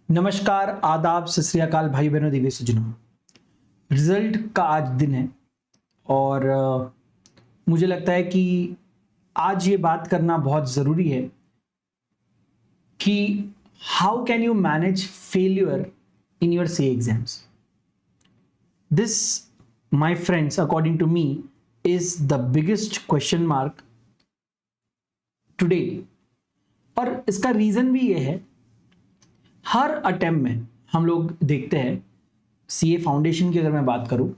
नमस्कार, आदाब, सत श्री अकाल भाई बहनों, दिव्य सज्जनों। रिजल्ट का आज दिन है और मुझे लगता है कि आज ये बात करना बहुत ज़रूरी है कि how can you manage failure in your C exams. This, my friends, according to me is the biggest question mark today. और इसका रीज़न भी ये है, हर अटेम्प्ट में हम लोग देखते हैं, सीए फाउंडेशन की अगर मैं बात करूं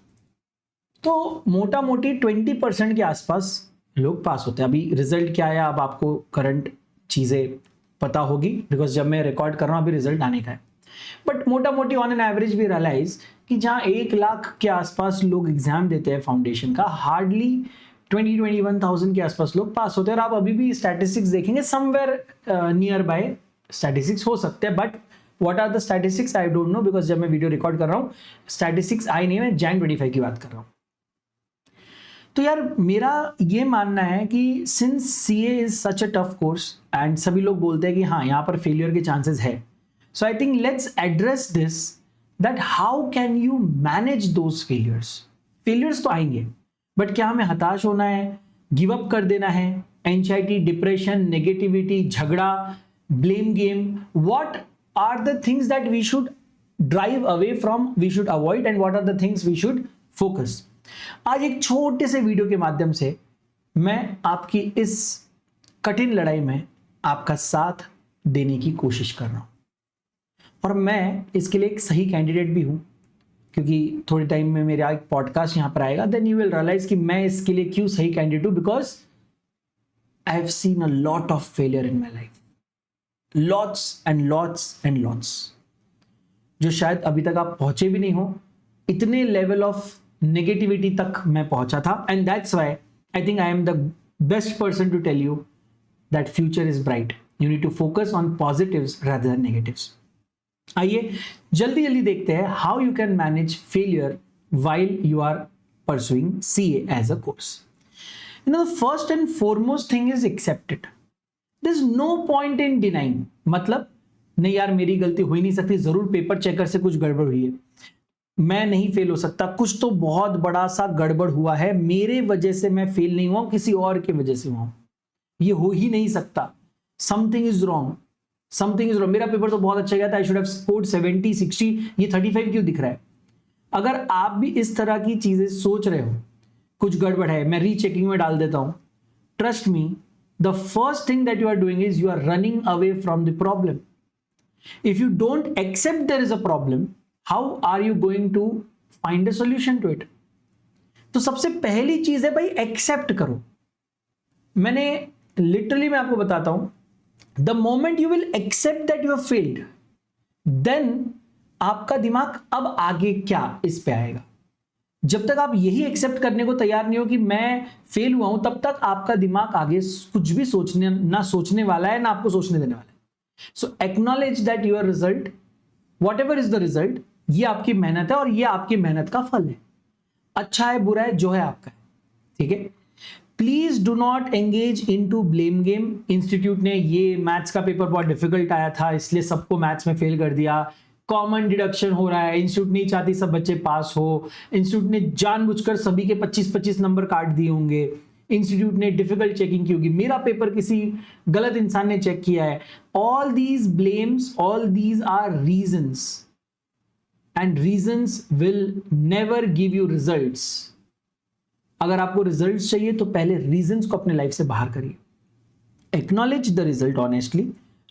तो मोटा मोटी 20% के आसपास लोग पास होते हैं। अभी रिजल्ट क्या आया, अब आपको करंट चीज़ें पता होगी, बिकॉज जब मैं रिकॉर्ड कर रहा हूं अभी रिजल्ट आने का है। बट मोटा मोटी ऑन एन एवरेज भी रियलाइज कि जहां 1 लाख के आसपास लोग एग्जाम देते हैं फाउंडेशन का, हार्डली 21,000 के आसपास लोग पास होते हैं। और आप अभी भी स्टैटिस्टिक्स देखेंगे, समवेयर नियर बाय स्टैटिस्टिक्स हो सकते हैं, but what are the statistics I don't know, because जब मैं वीडियो रिकॉर्ड कर रहा हूं स्टैटिस्टिक्स आई नहीं, मैं Jan 25 की बात कर रहा हूं। तो यार मेरा ये मानना है कि since CA is such a tough course and सभी लोग बोलते हैं कि हाँ यहाँ पर फेलियर के चांसेस है, so I think let's address this, that how can you manage those failures तो आएंगे, बट क्या हमें हताश होना है, गिव अप कर देना है, एंजाइटी, डिप्रेशन, नेगेटिविटी, झगड़ा, blame game, what are the things that we should drive away from, we should avoid, and what are the things we should focus। आज एक छोटे से वीडियो के माध्यम से मैं आपकी इस कठिन लड़ाई में आपका साथ देने की कोशिश कर रहा हूं, और मैं इसके लिए एक सही कैंडिडेट भी हूं, क्योंकि थोड़े टाइम में मेरा एक पॉडकास्ट यहां पर आएगा, देन यू विल रियलाइज कि मैं इसके लिए क्यों सही कैंडिडेट हूं, because I have seen a lot of failure in my life, lots and lots, जो शायद अभी तक आप पहुंचे भी नहीं हो। इतने लेवल ऑफ नेगेटिविटी तक मैं पहुंचा था, and that's why I think I am the best person to tell you that future is bright. You need to focus on positives rather than negatives. आइए जल्दी जल्दी देखते हैं how you can manage failure while you are pursuing CA as a course। You know, the first and foremost thing is accept it। There is no point in denying, मतलब नहीं यार मेरी गलती हो ही नहीं सकती, जरूर पेपर चेकर से कुछ गड़बड़ हुई है, मैं नहीं फेल हो सकता, कुछ तो बहुत बड़ा सा गड़बड़ हुआ है, मेरे वजह से मैं फेल नहीं हुआ, किसी और की वजह से हुआ, ये हो ही नहीं सकता, समथिंग इज रॉन्ग। मेरा पेपर तो बहुत अच्छा गया था, आई शुड हैव स्कोर्ड 70 60, ये 35 क्यों दिख रहा है? अगर आप भी इस तरह की चीजें सोच रहे हो, कुछ गड़बड़ है, मैं रीचेकिंग में डाल देता हूं, trust me, the first thing that you are doing is you are running away from the problem। if you don't accept there is a problem, how are you going to find a solution to it? तो सबसे पहली चीज है भाई, accept करो। मैंने literally, मैं आपको बताता हूं, the moment you will accept that you have failed, then आपका दिमाग अब आगे क्या इस पे आएगा। जब तक आप यही एक्सेप्ट करने को तैयार नहीं हो कि मैं फेल हुआ हूं, तब तक आपका दिमाग आगे कुछ भी सोचने वाला है, ना आपको सोचने देने वाला है। So acknowledge that your result, whatever is the result, ये आपकी मेहनत है और ये आपकी मेहनत का फल है। अच्छा है बुरा है, जो है आपका है, ठीक है। Please do not engage in to blame game. Institute ने ये मैथ्स का पेपर बहुत डिफिकल्ट आया था इसलिए सबको मैथ्स में फेल कर दिया, कॉमन डिडक्शन हो रहा है, इंस्टीट्यूट नहीं चाहती सब बच्चे पास हो, इंस्टीट्यूट ने जानबूझकर सभी के 25-25 नंबर काट दिए होंगे, इंस्टीट्यूट ने डिफिकल्ट चेकिंग की होगी, मेरा पेपर किसी गलत इंसान ने चेक किया है। All these blames, all these are reasons, and reasons will never give you results. अगर आपको रिजल्ट्स चाहिए तो पहले रीजंस को अपने लाइफ से बाहर करिए, acknowledge the result honestly,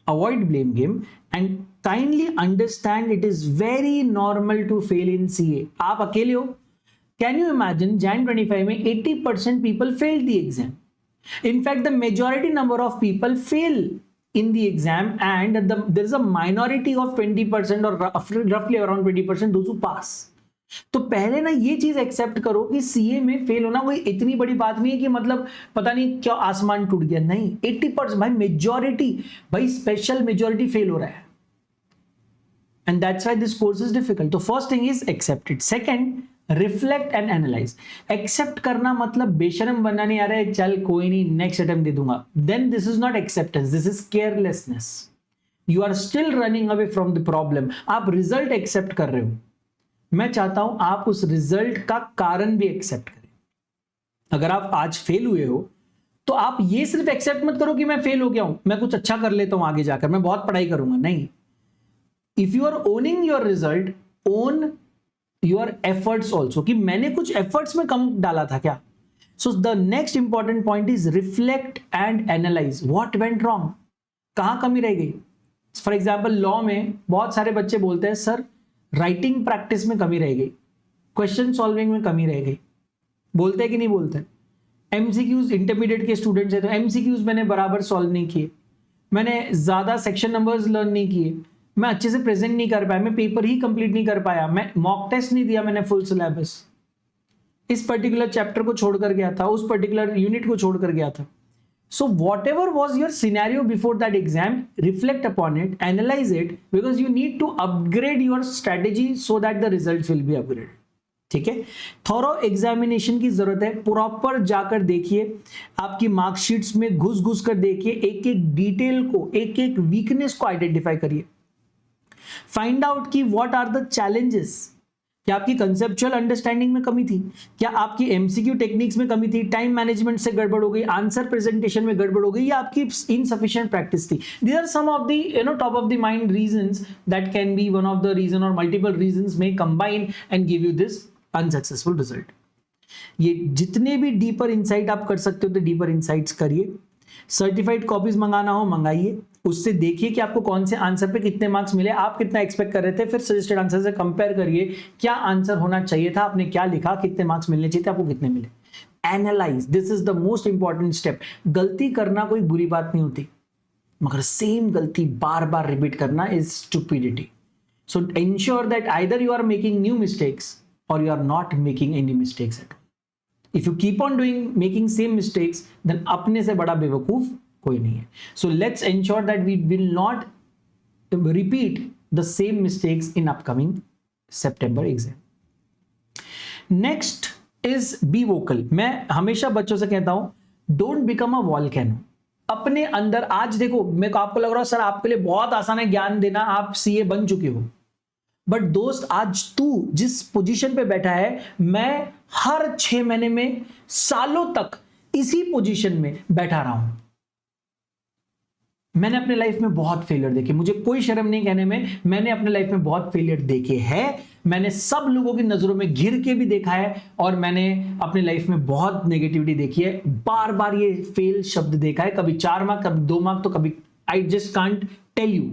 avoid blame game, and kindly understand it is very normal to fail in CA। आप अकेले हो? Can you imagine Jan 25 में 80% people failed the exam। In fact, the majority number of people fail in the exam, and there is a minority of 20% or roughly around 20% those who pass। तो पहले ना ये चीज accept करो कि CA में fail होना कोई इतनी बड़ी बात नहीं है कि मतलब पता नहीं क्या आसमान टूट गया, नहीं। 80% भाई, मेजॉरिटी, भाई स्पेशल मेजॉरिटी फेल हो रहा है, and that's why this course is difficult. तो first thing is accept it. Second, reflect and analyse. Accept करना मतलब बेशरम बनना नहीं, आ रहा है चल कोई नहीं नेक्स्ट अटेम्प्ट दे दूंगा, then this is not acceptance, this is carelessness. You are still running away from the problem. आप रिजल्ट एक्सेप्ट कर रहे हो, मैं चाहता हूं आप उस रिजल्ट का कारण भी एक्सेप्ट करें। अगर आप आज फेल हुए हो तो आप ये सिर्फ एक्सेप्ट मत करो कि मैं फेल हो गया हूं, मैं कुछ अच्छा कर लेता हूं आगे जाकर, मैं बहुत पढ़ाई करूंगा, नहीं। If you are owning your result, own your efforts also, कि मैंने कुछ एफर्ट्स में कम डाला था क्या। So the next important point is reflect and analyse what went wrong, कहां कमी रह गई। फॉर एग्जाम्पल लॉ में बहुत सारे बच्चे बोलते हैं सर राइटिंग प्रैक्टिस में कमी रह गई, क्वेश्चन सॉल्विंग में कमी रह गई, बोलते हैं कि नहीं बोलते। एमसीक्यूज इंटरमीडिएट के स्टूडेंट्स हैं तो एमसीक्यूज मैंने बराबर सॉल्व नहीं किए, मैंने ज्यादा सेक्शन नंबर्स लर्न नहीं किए, मैं अच्छे से प्रेजेंट नहीं कर पाया, मैं पेपर ही कंप्लीट नहीं कर पाया, मैं मॉक टेस्ट नहीं दिया मैंने फुल सिलेबस, इस पर्टिकुलर चैप्टर को छोड़कर गया था, उस पर्टिकुलर यूनिट को छोड़कर गया था। So whatever was your scenario before that exam, reflect upon it, analyze it, because you need to upgrade your strategy so that the results will be upgraded. ठीक है, थॉरो एग्जामिनेशन की जरूरत है, proper जाकर देखिए, आपकी मार्कशीट्स में घुस घुस कर देखिए, एक एक डिटेल को, एक एक वीकनेस को आइडेंटिफाई करिए, फाइंड आउट की व्हाट आर द चैलेंजेस। क्या आपकी कंसेप्चुअल अंडरस्टैंडिंग में कमी थी, क्या आपकी एमसीक्यू टेक्निक्स में कमी थी, टाइम मैनेजमेंट से गड़बड़ हो गई, आंसर प्रेजेंटेशन में गड़बड़ हो गई, या आपकी इनसफिशिएंट प्रैक्टिस थी। These are some of the top of the mind reasons that can be one of the reason और मल्टीपल रीजंस में combine and give you this unsuccessful result. ये जितने भी डीपर इंसाइट आप कर सकते हो तो डीपर इंसाइट्स करिए, सर्टिफाइड कॉपीज मंगाना हो मंगाइए, उससे देखिए कि आपको कौन से आंसर पे कितने मार्क्स मिले, आप कितना एक्सपेक्ट कर रहे थे, फिर सजेस्टेड आंसर से कंपेयर करिए क्या आंसर होना चाहिए था, आपने क्या लिखा, कितने मार्क्स मिलने चाहिए थे, आपको कितने मिले। Analyse, this is the most important step. गलती करना कोई बुरी बात नहीं होती, मगर सेम गलती बार बार रिपीट करना is stupidity. So ensure that either you are making new mistakes or you are not making any mistakes at all. If you keep on making same mistakes, then अपने से बड़ा बेवकूफ कोई नहीं है। So let's ensure that we will not repeat the same mistakes in upcoming September exam. Next is be vocal. मैं हमेशा बच्चों से कहता हूं don't become a volcano. अपने अंदर, आज देखो मेरे को आपको लग रहा है सर आपके लिए बहुत आसान है ज्ञान देना, आप सीए बन चुके हो, बट दोस्त आज तू जिस पोजीशन पे बैठा है, मैं हर 6 महीने में सालों तक इसी पोजीशन में बैठा रहा हूं। मैंने अपने लाइफ में बहुत फेलियर देखे, मुझे कोई शर्म नहीं कहने में, मैंने अपने लाइफ में बहुत फेलियर देखे हैं, मैंने सब लोगों की नजरों में घिर के भी देखा है, और मैंने अपने लाइफ में बहुत नेगेटिविटी देखी है, बार बार ये फेल शब्द देखा है, कभी 4 मार्क कभी 2 मार्क, तो कभी I just can't tell you.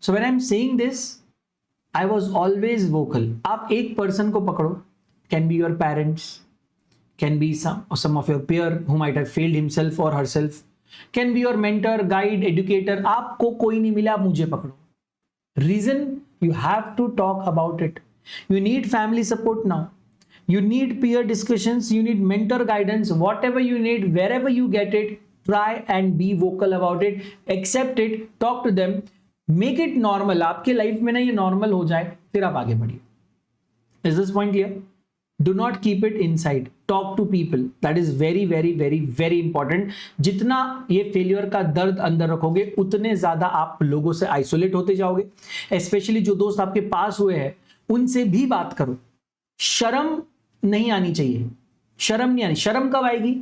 So when I am saying this, I was always vocal. आप एक पर्सन को पकड़ो, can be your parents, can be some of your peer who might have failed himself or herself, can be your mentor, guide, educator. आपको कोई नहीं मिला, आप मुझे पकड़ो. Reason, you have to talk about it. You need family support now. You need peer discussions. You need mentor guidance. Whatever you need, wherever you get it, try and be vocal about it. Accept it. Talk to them. Make it normal, आपके life में ना ये normal हो जाए, फिर आप आगे बढ़िए। Is this point clear? Do not keep it inside, talk to people, that is very very very very important. जितना ये फेलियर का दर्द अंदर रखोगे, उतने ज्यादा आप लोगों से आइसोलेट होते जाओगे। स्पेशली जो दोस्त आपके पास हुए हैं, उनसे भी बात करो। शर्म नहीं आनी चाहिए, शर्म नहीं आनी। शर्म कब आएगी?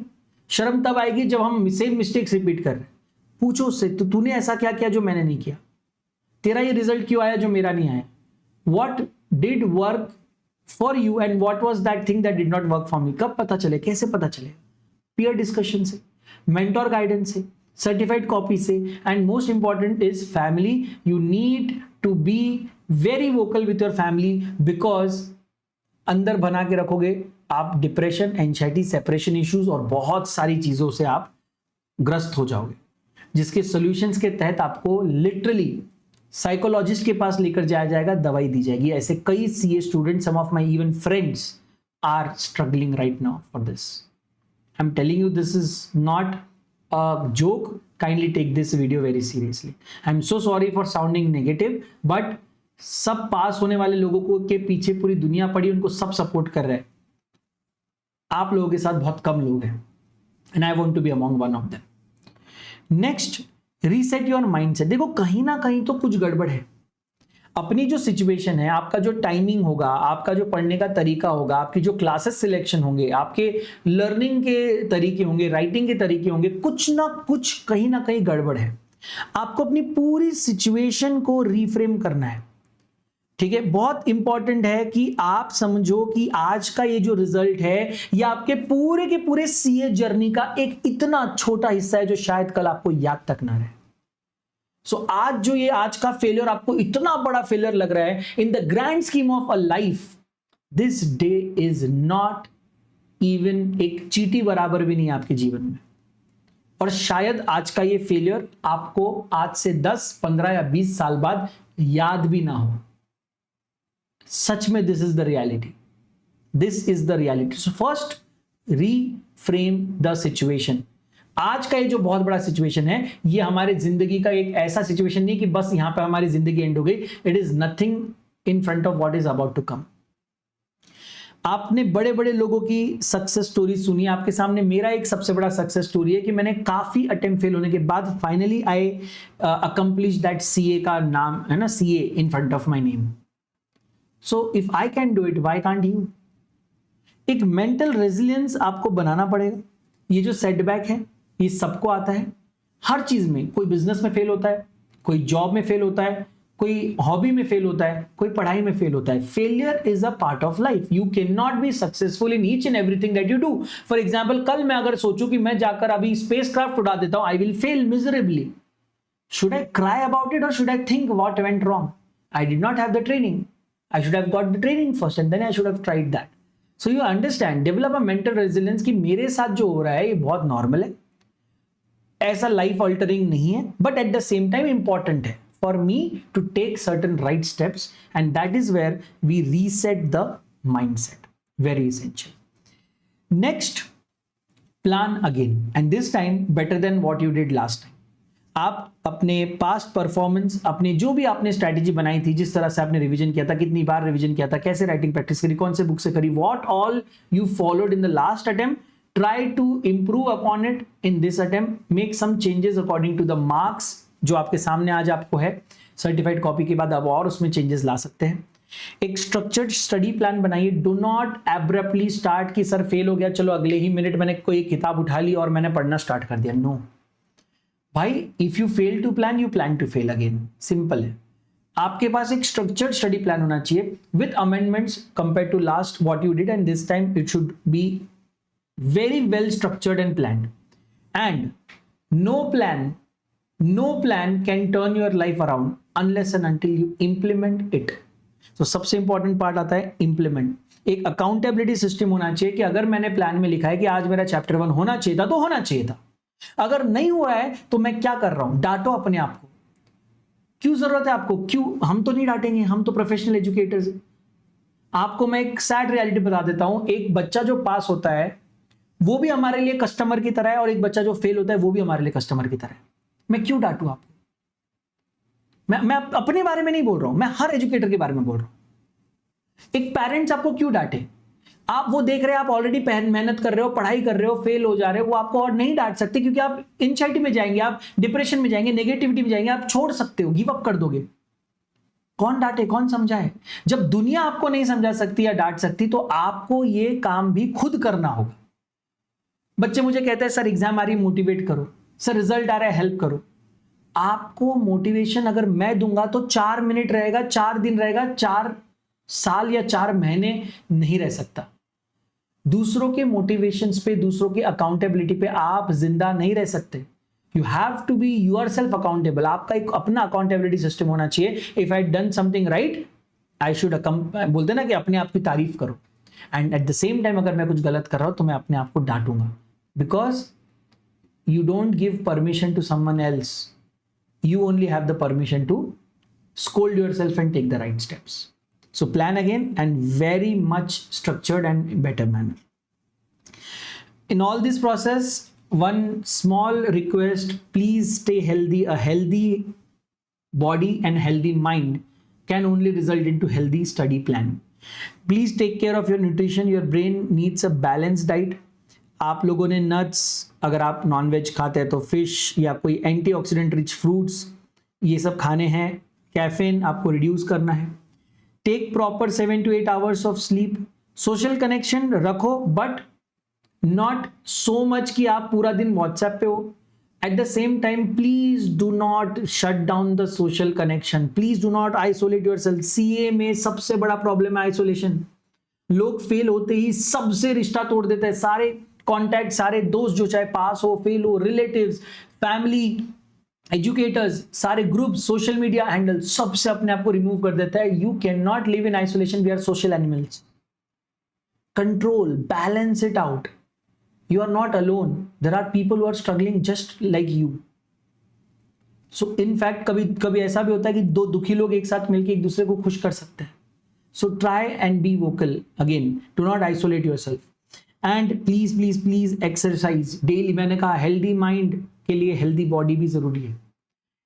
शर्म तब आएगी जब हम सेम मिस्टेक्स रिपीट कर रहे हैं। पूछो उससे, तो तूने ऐसा क्या किया जो मैंने नहीं किया? तेरा ये रिजल्ट क्यों आया जो मेरा नहीं आया? What did work for you and what was that thing that did not work for me? कब पता चले, कैसे पता चले? Peer discussion से, mentor guidance से, certified copy से, and most important is family. You need to be very vocal with your family because अंदर बना के रखोगे आप डिप्रेशन, एंजाइटी, सेपरेशन इश्यूज और बहुत सारी चीजों से आप ग्रस्त हो जाओगे, जिसके सॉल्यूशंस के तहत आपको लिटरली साइकोलॉजिस्ट के पास लेकर जाया जाएगा, दवाई दी जाएगी। ऐसे कई CA student, some of my even friends are struggling right now for this. I am telling you, this is not a joke, kindly take this video very seriously. I am so sorry for sounding negative, but सब pass होने वाले लोगों को के पीछे पूरी दुनिया पड़ी, उनको सब सपोर्ट कर रहे हैं। आप लोगों के साथ बहुत कम लोग हैं, and I want to be among one of them. Next reset your mindset. देखो कहीं ना कहीं तो कुछ गड़बड़ है। अपनी जो सिचुएशन है, आपका जो टाइमिंग होगा, आपका जो पढ़ने का तरीका होगा, आपकी जो क्लासेस सिलेक्शन होंगे, आपके लर्निंग के तरीके होंगे, राइटिंग के तरीके होंगे, कुछ ना कुछ कहीं ना कहीं गड़बड़ है। आपको अपनी पूरी सिचुएशन को रिफ्रेम करना है। ठीक है, बहुत इंपॉर्टेंट है कि आप समझो कि आज का ये जो रिजल्ट है ये आपके पूरे के पूरे सीए जर्नी का एक इतना छोटा हिस्सा है जो शायद कल आपको याद तक ना रहे। सो आज जो ये आज का फेलियर आपको इतना बड़ा फेलियर लग रहा है, in the grand scheme of a life this day is not even एक चींटी बराबर भी नहीं आपके जीवन में। और शायद आज का ये फेलियर आपको आज से 10, 15 या 20 साल बाद याद भी ना हो। सच में this is the reality, this is the reality. So first reframe the situation. आज का ये जो बहुत बड़ा सिचुएशन है ये हमारे जिंदगी का एक ऐसा सिचुएशन नहीं कि बस यहां पे हमारी जिंदगी एंड हो गई। It is nothing in front of what is about to come. आपने बड़े बड़े लोगों की सक्सेस स्टोरी सुनी, आपके सामने मेरा एक सबसे बड़ा सक्सेस स्टोरी है कि मैंने काफी अटेम्प्ट फेल होने के बाद finally I accomplish that CA का नाम है ना, CA in front of my name. So if I can do it why can't you. एक मेंटल रेजिलियंस आपको बनाना पड़ेगा। ये जो सेटबैक है ये सबको आता है, हर चीज में। कोई बिजनेस में फेल होता है, कोई जॉब में फेल होता है, कोई हॉबी में फेल होता है, कोई पढ़ाई में फेल होता है। Failure is a part of life. You can not be successful in each and everything that you do. For example, कल मैं अगर सोचूं कि मैं जाकर अभी स्पेस क्राफ्ट उड़ा देता हूं, I will fail miserably. Should I cry about it और should I think what went wrong? I did not have the training. I should have got the training first and then I should have tried that. So you understand, develop a mental resilience कि मेरे साथ जो हो रहा है ये बहुत normal है, ऐसा लाइफ अल्टरिंग नहीं है, but at the same time important है for me to take certain right steps and that is where we reset the mindset. Very essential. Next, plan again and this time better than what you did last time. आप अपने past performance, अपनी जो भी आपने strategy बनाई थी, जिस तरह से आपने रिवीजन किया था, कितनी बार रिवीजन किया था, कैसे राइटिंग प्रैक्टिस करी, कौन से बुक से करी, what all you followed in the last attempt, try to improve upon it in this attempt, make some changes according to the marks जो आपके सामने आज आपको है। सर्टिफाइड कॉपी के बाद आप और उसमें चेंजेस ला सकते हैं। एक स्ट्रक्चर्ड स्टडी प्लान बनाइए। डू नॉट एब्रप्टली स्टार्ट कि सर फेल हो गया, चलो अगले ही मिनट मैंने कोई किताब उठा ली और मैंने पढ़ना स्टार्ट कर दिया। नो भाई, if you fail to plan, you plan to fail again. Simple है। आपके पास एक स्ट्रक्चर्ड स्टडी प्लान होना चाहिए with amendments compare to last what you did, and this time it should be very well structured and planned. And no plan can turn your life around unless and until you implement it. तो सबसे important part आता है implement. एक accountability system होना चाहिए कि अगर मैंने प्लान में लिखा है कि आज मेरा चैप्टर 1 होना चाहिए था तो होना चाहिए था, अगर नहीं हुआ है तो मैं क्या कर रहा हूं। डांटो अपने आप को। क्यों जरूरत है आपको? क्यों? हम तो नहीं डांटेंगे, हम तो प्रोफेशनल एजुकेटर्स हैं। आपको मैं एक सैड रियलिटी बता देता हूं। एक बच्चा जो पास होता है वो भी हमारे लिए कस्टमर की तरह है, और एक बच्चा जो फेल होता है वो भी हमारे लिए कस्टमर की तरह है। मैं क्यों डांटू आपको? मैं अपने बारे में नहीं बोल रहा हूं, मैं हर एजुकेटर के बारे में बोल रहा हूं। एक पेरेंट्स आपको क्यों डांटे? आप वो देख रहे हैं, आप ऑलरेडी मेहनत कर रहे हो, पढ़ाई कर रहे हो, फेल हो जा रहे हो, वो आपको और नहीं डांट सकते क्योंकि आप एंजाइटी में जाएंगे, आप डिप्रेशन में जाएंगे, नेगेटिविटी में जाएंगे, आप छोड़ सकते हो, गिव अप कर दोगे। कौन डांटे, कौन समझाए? जब दुनिया आपको नहीं समझा सकती या डांट सकती तो आपको ये काम भी खुद करना होगा। बच्चे मुझे कहते हैं सर एग्जाम आ रही, मोटिवेट करो, सर रिजल्ट आ रहा है, हेल्प करो। आपको मोटिवेशन अगर मैं दूंगा तो 4 मिनट रहेगा, 4 दिन रहेगा, 4 साल या 4 महीने नहीं रह सकता। दूसरों के मोटिवेशंस पे, दूसरों के अकाउंटेबिलिटी पे आप जिंदा नहीं रह सकते। You have to be yourself accountable. आपका एक अपना अकाउंटेबिलिटी सिस्टम होना चाहिए। If I done something right, I should बोलते ना कि अपने आप की तारीफ करो, and at the same time अगर मैं कुछ गलत कर रहा हूं तो मैं अपने आप को डांटूंगा, because you don't give permission to someone else, you only have the permission to scold yourself and take the right steps. So plan again, and very much structured and better manner. In all this process, one small request, please stay healthy. A healthy body and healthy mind can only result into healthy study plan. Please take care of your nutrition. Your brain needs a balanced diet. आप लोगों ने nuts, अगर आप nonveg खाते हैं तो fish या कोई एंटीऑक्सीडेंट रिच फ्रूट्स, ये सब खाने हैं। कैफीन आपको रिड्यूस करना है। Take proper 7 to 8 hours of sleep. Social connection रखो बट नॉट सो मच कि आप पूरा दिन व्हाट्सएप पे हो। At the same time please do not shut down the social connection, please do not isolate yourself. CA में सबसे बड़ा प्रॉब्लम है आइसोलेशन। लोग फेल होते ही सबसे रिश्ता तोड़ देते हैं, सारे कॉन्टैक्ट, सारे दोस्त जो चाहे पास हो फेल हो, रिलेटिव्स, फैमिली, एजुकेटर्स, सारे ग्रुप, सोशल मीडिया हैंडल, सबसे अपने आप को रिमूव कर देता है। You can not live in isolation, we are social animals. Control, balance it out. You are not alone. There are people who are struggling just like you. So in fact कभी कभी ऐसा भी होता है कि दो दुखी लोग एक साथ मिलकर एक दूसरे को खुश कर सकते हैं। So try and be vocal. Again, do not isolate yourself. And please please please exercise daily. मैंने कहा healthy mind के लिए healthy body भी जरूरी है।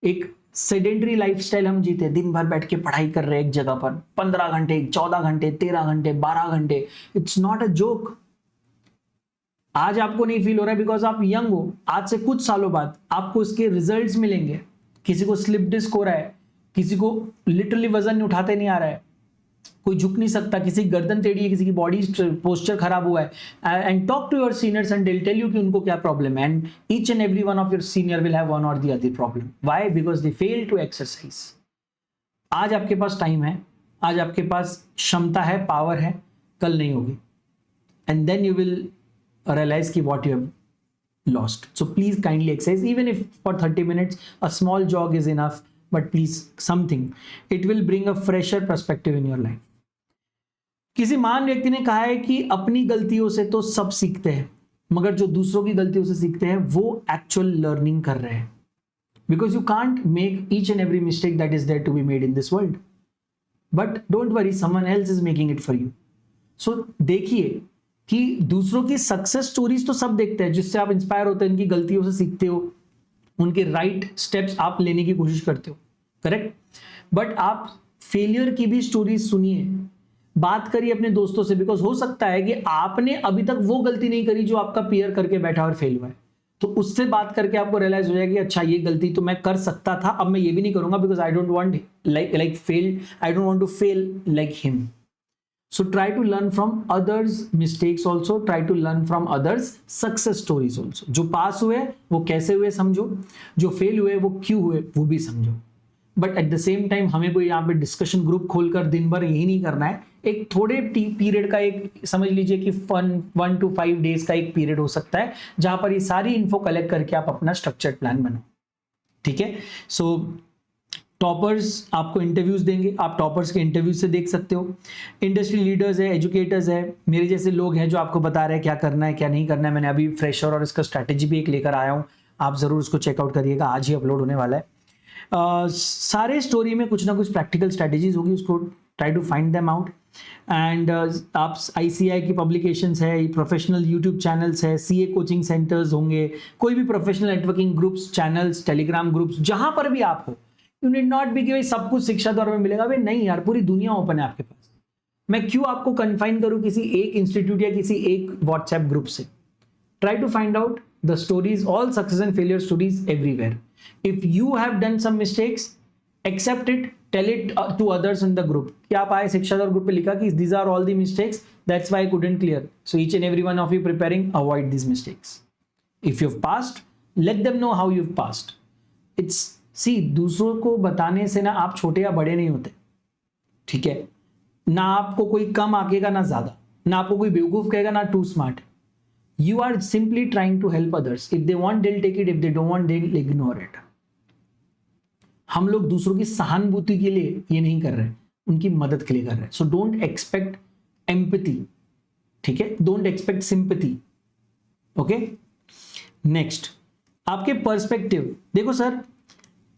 एक सेडेंटरी लाइफस्टाइल हम जीते, दिन भर बैठ के पढ़ाई कर रहे हैं एक जगह पर 15 घंटे, 14 घंटे, 13 घंटे, 12 घंटे। It's not a joke. आज आपको नहीं फील हो रहा है बिकॉज आप यंग हो, आज से कुछ सालों बाद आपको इसके रिजल्ट्स मिलेंगे। किसी को स्लिप डिस्क हो रहा है, किसी को लिटरली वजन उठाते नहीं आ रहा है, कोई झुक नहीं सकता, किसी की गर्दन टेढ़ी है, किसी की बॉडी पोस्चर खराब हुआ है। And talk to your seniors and they will tell you कि उनको क्या प्रॉब्लम है। And each and every one of your senior will have one or the other problem. Why? Because they fail to exercise. आज आपके पास time है, आज आपके पास क्षमता है, पावर है, कल नहीं होगी। And then you will realize ki what you have lost. So please kindly exercise, even if for 30 minutes a small jog is enough, but please something, it will bring a fresher perspective in your life. किसी महान व्यक्ति ने कहा है कि अपनी गलतियों से तो सब सीखते हैं, मगर जो दूसरों की गलतियों से सीखते हैं वो एक्चुअल लर्निंग कर रहे हैं। Because you can't make each and every mistake that is there to be made in this world, but don't worry, someone else is making it for you. So देखिए कि दूसरों की सक्सेस स्टोरीज तो सब देखते हैं, जिससे आप इंस्पायर होते हैं, उनकी गलतियों से सीखते हो, उनके राइट स्टेप्स आप लेने की कोशिश करते हो, करेक्ट। बट आप फेलियर की भी स्टोरीज सुनिए, बात करिए अपने दोस्तों से, बिकॉज हो सकता है कि आपने अभी तक वो गलती नहीं करी जो आपका पीयर करके बैठा और फेल हुआ है। तो उससे बात करके आपको रियलाइज हो जाएगा कि अच्छा ये गलती तो मैं कर सकता था, अब मैं ये भी नहीं करूंगा because I don't want I don't want to fail like him. So try to learn from others' mistakes also, try to learn from others' success stories also. जो पास हुए वो कैसे हुए समझो, जो फेल हुए वो क्यों हुए वो भी समझो। But at the same time हमें कोई यहाँ पे डिस्कशन ग्रुप खोलकर दिन भर यही नहीं करना है। एक थोड़े पीरियड का, एक समझ लीजिए कि 1 to 5 days का एक पीरियड हो सकता है जहां पर ये सारी इन्फो कलेक्ट करके आप अपना स्ट्रक्चर्ड प्लान बनाओ, ठीक है। सो टॉपर्स आपको इंटरव्यूज देंगे, आप टॉपर्स के इंटरव्यूज से देख सकते हो। इंडस्ट्री लीडर्स है, एजुकेटर्स है, मेरे जैसे लोग हैं जो आपको बता रहे हैं क्या करना है क्या नहीं करना है। मैंने अभी फ्रेशर और इसका स्ट्रैटेजी भी एक लेकर आया हूँ, आप जरूर उसको चेकआउट करिएगा, आज ही अपलोड होने वाला है। सारे स्टोरी में कुछ ना कुछ प्रैक्टिकल स्ट्रैटेजीज होगी, उसको try to find them out. And आप ICI की पब्लिकेशंस है, प्रोफेशनल यूट्यूब चैनल्स है, CA कोचिंग सेंटर्स होंगे, कोई भी professional networking groups, channels, Telegram groups, जहां पर भी आप हो। यू नीड नॉट बी कि भाई सब कुछ शिक्षा द्वारा में मिलेगा, भाई नहीं यार, पूरी दुनिया ओपन है आपके पास। मैं क्यों आपको कन्फाइन करूं किसी एक इंस्टीट्यूट या किसी एक व्हाट्सएप ग्रुप से। Try to find out the stories, all success and failure stories everywhere. If you have done some mistakes, accept it, tell it to others in the group. कि आप आए शिक्षा द्वारा ग्रुप पे लिखा कि these are all the mistakes, that's why I couldn't clear, so each and every one of you preparing, avoid these mistakes. If you have passed, let them know how you have passed. It's दूसरों को बताने से ना आप छोटे या बड़े नहीं होते, ठीक है। ना आपको कोई कम आंकेगा ना ज्यादा, ना आपको कोई बेवकूफ कहेगा ना too smart. You are simply trying to help others. If they want they will take it, if they don't want they will ignore it. हम लोग दूसरों की सहानुभूति के लिए ये नहीं कर रहे, उनकी मदद के लिए कर रहे हैं। सो डोंट एक्सपेक्ट एम्पैथी, ठीक है, don't expect sympathy, okay. Next, आपके पर्सपेक्टिव देखो सर,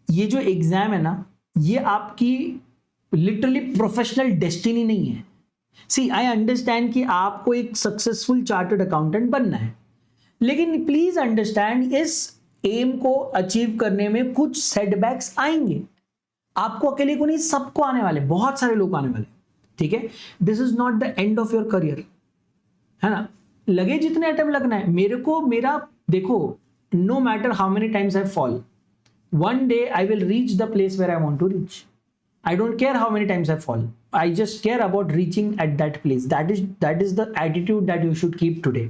ये जो एग्जाम है ना, ये आपकी लिटरली प्रोफेशनल डेस्टिनी नहीं है। सी आई अंडरस्टैंड कि आपको एक सक्सेसफुल चार्टर्ड अकाउंटेंट बनना है, लेकिन प्लीज अंडरस्टैंड इस एम को अचीव करने में कुछ सेटबैक्स आएंगे। आपको अकेले को नहीं, सबको आने वाले, बहुत सारे लोग आने वाले, ठीक है। This is not the end of your career, है ना। लगे जितने अटेम्प्ट लगना है मेरे को, मेरा देखो, no matter how many times I fall, one day I will reach the place where I want to reach. I don't care how many times I fall. I just care about reaching at that place. That is the attitude that you should keep today.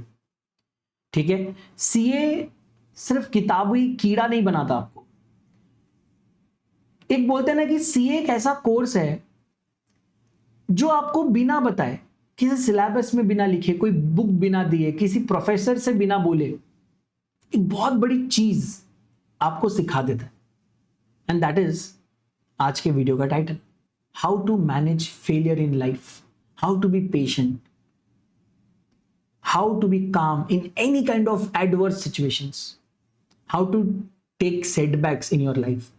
ठीक है? CA सिर्फ किताबी कीड़ा नहीं बनाता आपको. एक बोलते हैं ना कि CA एक ऐसा कोर्स है जो आपको बिना बताए, किसी सिलेबस में बिना लिखे, कोई बुक बिना दिए, किसी प्रोफेसर से बिना बोले, एक बहुत बड़ी चीज आपको सिखा देता है. एंड दैट इज आज के वीडियो का title, how to manage failure in life, how to be patient, how to be calm in any kind of adverse situations, how to take setbacks in your life.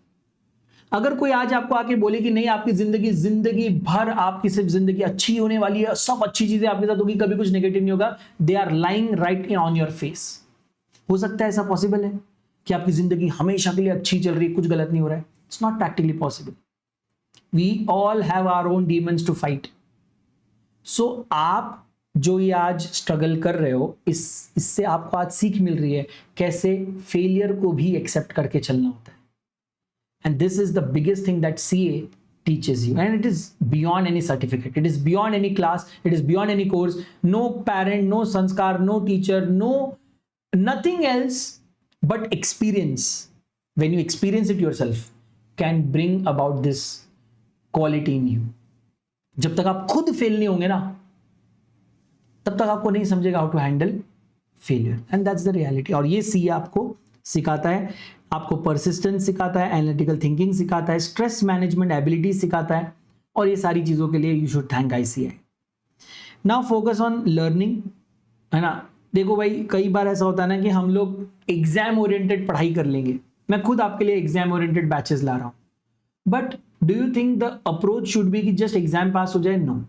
अगर कोई आज आपको आके बोले कि नहीं आपकी जिंदगी भर आपकी सिर्फ जिंदगी अच्छी होने वाली है, सब अच्छी चीजें आपके साथ होगी, कभी कुछ नेगेटिव नहीं होगा, they are lying right on your face. हो सकता है ऐसा पॉसिबल है कि आपकी जिंदगी हमेशा के लिए अच्छी चल रही है, कुछ गलत नहीं हो रहा है? It's not practically possible. We all have our own demons to fight. So आप जो ये आज स्ट्रगल कर रहे हो, इससे आपको आज सीख मिल रही है कैसे फेलियर को भी एक्सेप्ट करके चलना होता है. And this is the biggest thing that CA teaches you, and it is beyond any certificate, it is beyond any class, it is beyond any course. No parent, no sanskar, no teacher, nothing else but experience. When you experience it yourself can bring about this quality in you. जब तक आप खुद fail नहीं होंगे ना, तब तक आपको नहीं समझेगा how to handle failure, and that's the reality. और ये CA आपको सिखाता है, आपको परसिस्टेंस सिखाता है, एनालिटिकल थिंकिंग सिखाता है, स्ट्रेस मैनेजमेंट एबिलिटी सिखाता है, और ये सारी चीज़ों के लिए you should thank ICI. Now focus on learning, है ना. देखो भाई, कई बार ऐसा होता है ना कि हम लोग एग्जाम ओरिएंटेड पढ़ाई कर लेंगे. मैं खुद आपके लिए एग्जाम ओरिएंटेड बैचेस ला रहा हूँ, but do you think the approach should be कि जस्ट एग्जाम पास हो जाए? No,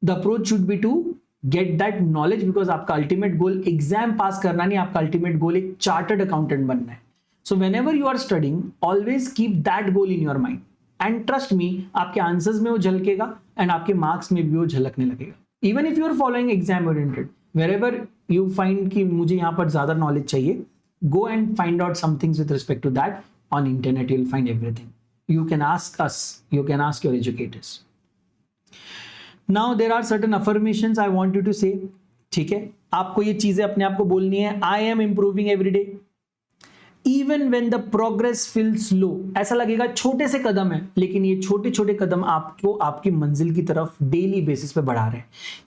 the approach should be to get that knowledge, because आपका अल्टीमेट गोल एग्जाम पास करना नहीं, आपका अल्टीमेट गोल एक चार्टर्ड अकाउंटेंट बनना है. So whenever you are studying, always keep that goal in your mind. And trust me, आपके answers में वो झलकेगा and आपके मार्क्स में भी वो झलकने लगेगा. Even if you are following exam oriented, wherever you find कि मुझे यहाँ पर ज़्यादा नॉलेज चाहिए, go and find out some things with respect to that on internet. You'll find everything. You can ask us. You can ask your educators. Now there are certain affirmations I want you to say. ठीक है, आपको ये चीज़ें अपने आप को बोलनी है. I am improving every day. Even when the progress feels slow, ऐसा लगेगा छोटे से कदम है, लेकिन ये छोटे छोटे कदम आपको आपकी मंजिल की तरफ डेली बेसिस पे बढ़ा रहे हैं.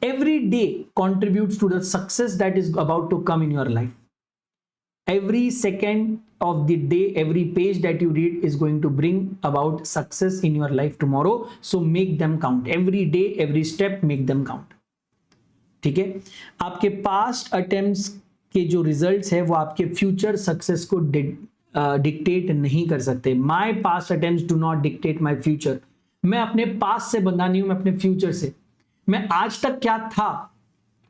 Every day contributes to the success that is about to come in your life. Every second of the day, every page that you read is going to bring about success in your life tomorrow. So make them count. Every day, every step, make them count. ठीक है, आपके past attempts के जो results है वो आपके future success को dictate नहीं कर सकते. My past attempts do not dictate my future. मैं अपने पास्ट से बंधा नहीं हूं, मैं अपने फ्यूचर से. मैं आज तक क्या था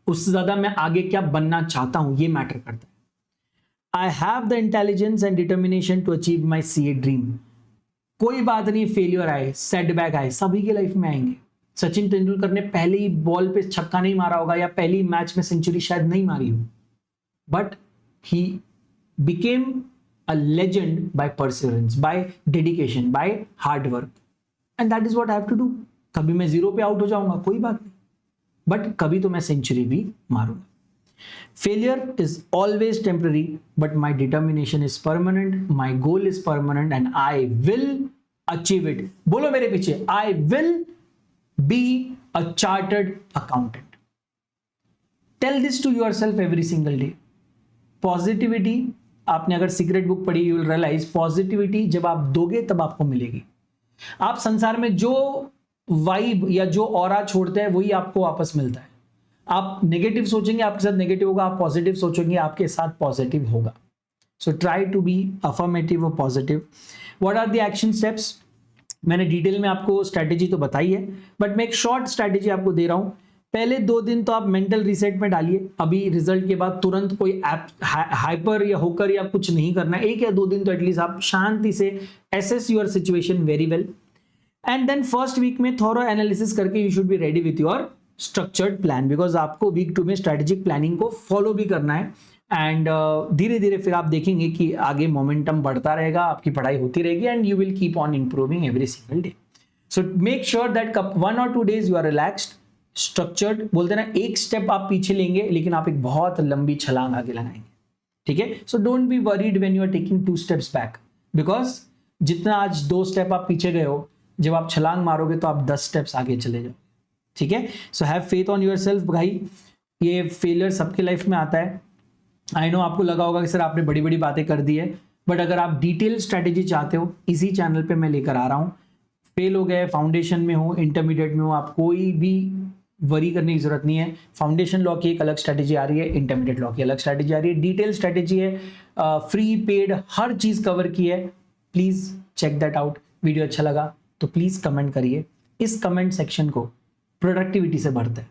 उससे ज्यादा मैं आगे क्या बनना चाहता हूं, ये मैटर करता है. I have the intelligence and determination to achieve my CA dream. कोई बात नहीं, फेलियर आए, सेटबैक आए, सभी के लाइफ में आएंगे. सचिन तेंदुलकर ने पहले ही बॉल पे छक्का नहीं मारा होगा, या पहली मैच में सेंचुरी शायद नहीं मारी हो, but he became a legend by perseverance, by dedication, by hard work, and that is what I have to do. कभी मैं जीरो पे आउट हो जाऊंगा, कोई बात नहीं, बट कभी तो मैं सेंचुरी भी मारूंगा. Failure is always temporary, but my determination is permanent, my goal is permanent, and I will achieve it. बोलो मेरे पीछे, I will be a chartered accountant. Tell this to yourself every single day. Positivity, आपने अगर secret book पढ़ी, you will realise positivity जब आप दोगे तब आपको मिलेगी. आप संसार में जो वाइब या जो ऑरा छोड़ते हैं वही आपको वापस मिलता है. आप नेगेटिव सोचेंगे, आपके साथ नेगेटिव होगा. आप पॉजिटिव सोचेंगे, आपके साथ पॉजिटिव होगा. So try to be affirmative और positive. What are the action steps? मैंने डिटेल में आपको स्ट्रैटेजी तो बताई है, बट मैं एक शॉर्ट स्ट्रैटेजी आपको दे रहा हूं. पहले 2 दिन तो आप मेंटल रीसेट में डालिए. अभी रिजल्ट के बाद तुरंत कोई ऐप हाइपर या होकर या कुछ नहीं करना. 1 या 2 दिन तो एटलीस्ट आप शांति से assess your situation very well, and then first week में थोड़ा एनालिसिस करके you should be ready with your structured plan, because आपको वीक 2 में स्ट्रेटेजिक प्लानिंग को फॉलो भी करना है एंड धीरे धीरे फिर आप देखेंगे कि आगे मोमेंटम बढ़ता रहेगा, आपकी पढ़ाई होती रहेगी and you will keep on improving every single day. So make sure that 1 or 2 days you are relaxed, structured. बोलते ना एक स्टेप आप पीछे लेंगे लेकिन आप एक बहुत लंबी छलांग आगे लगाएंगे. ठीक है, so don't be worried when you are taking 2 steps back, because जितना आज 2 स्टेप आप पीछे गए हो, जब आप छलांग मारोगे तो आप 10 स्टेप्स आगे चले जाओ. ठीक है, so have faith on yourself भाई. ये फेलियर सबके लाइफ में आता है. आई नो आपको लगा होगा कि सर आपने बड़ी बड़ी बातें कर दी है, बट अगर आप डिटेल स्ट्रेटेजी चाहते हो इसी चैनल पे मैं लेकर आ रहा हूँ. फेल हो गए, फाउंडेशन में हो, इंटरमीडिएट में हो, आप कोई भी वरी करने की जरूरत नहीं है. फाउंडेशन लॉ की एक अलग स्ट्रेटेजी आ रही है, इंटरमीडिएट लॉ की अलग स्ट्रेटेजी आ रही है, डिटेल स्ट्रेटेजी है, फ्री पेड हर चीज कवर की है. Please check that out. Video अच्छा लगा तो प्लीज कमेंट करिए. इस कमेंट सेक्शन को प्रोडक्टिविटी से भरते हैं.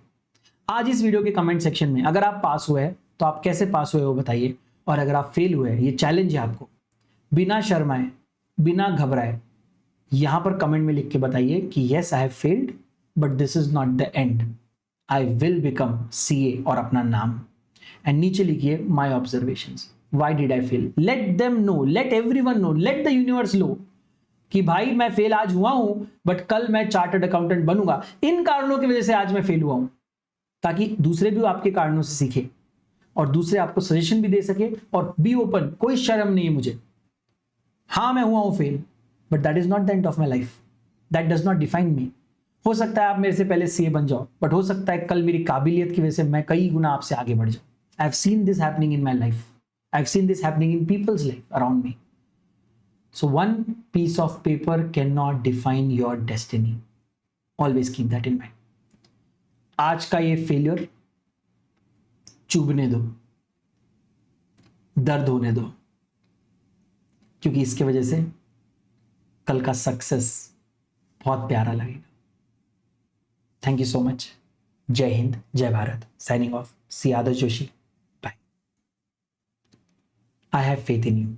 आज इस वीडियो के कमेंट सेक्शन में अगर आप पास हुए हैं तो आप कैसे पास हुए वो बताइए, और अगर आप फेल हुए, ये चैलेंज है आपको, बिना शर्माए बिना घबराए यहां पर कमेंट में लिख के बताइए कि yes I have failed but this is not the end, I will become CA और अपना नाम. एंड नीचे लिखिए my observations, why did I fail. Let them know, let everyone know, let the universe know कि भाई मैं fail आज हुआ हूं बट कल मैं चार्टर्ड अकाउंटेंट बनूंगा. इन कारणों की वजह से आज मैं फेल हुआ हूं, ताकि दूसरे भी आपके कारणों से सीखे और दूसरे आपको सजेशन भी दे सके. और बी ओपन, कोई शर्म नहीं है मुझे. हाँ मैं हुआ हूं fail, but that is not the end of my life, that does not define मी. हो सकता है आप मेरे से पहले सीए बन जाओ, बट हो सकता है कल मेरी काबिलियत की वजह से मैं कई गुना आपसे आगे बढ़ जाऊं. I have seen this happening in my life, I have seen this happening in people's life around me. So one piece of paper cannot define your destiny. Always keep that in mind. आज का ये failure चुभने दो, दर्द होने दो, क्योंकि इसके वजह से कल का सक्सेस बहुत प्यारा लगेगा. Thank you so much. Jai Hind, Jai Bharat. Signing off, C Adarsh Joshi. Bye. I have faith in you.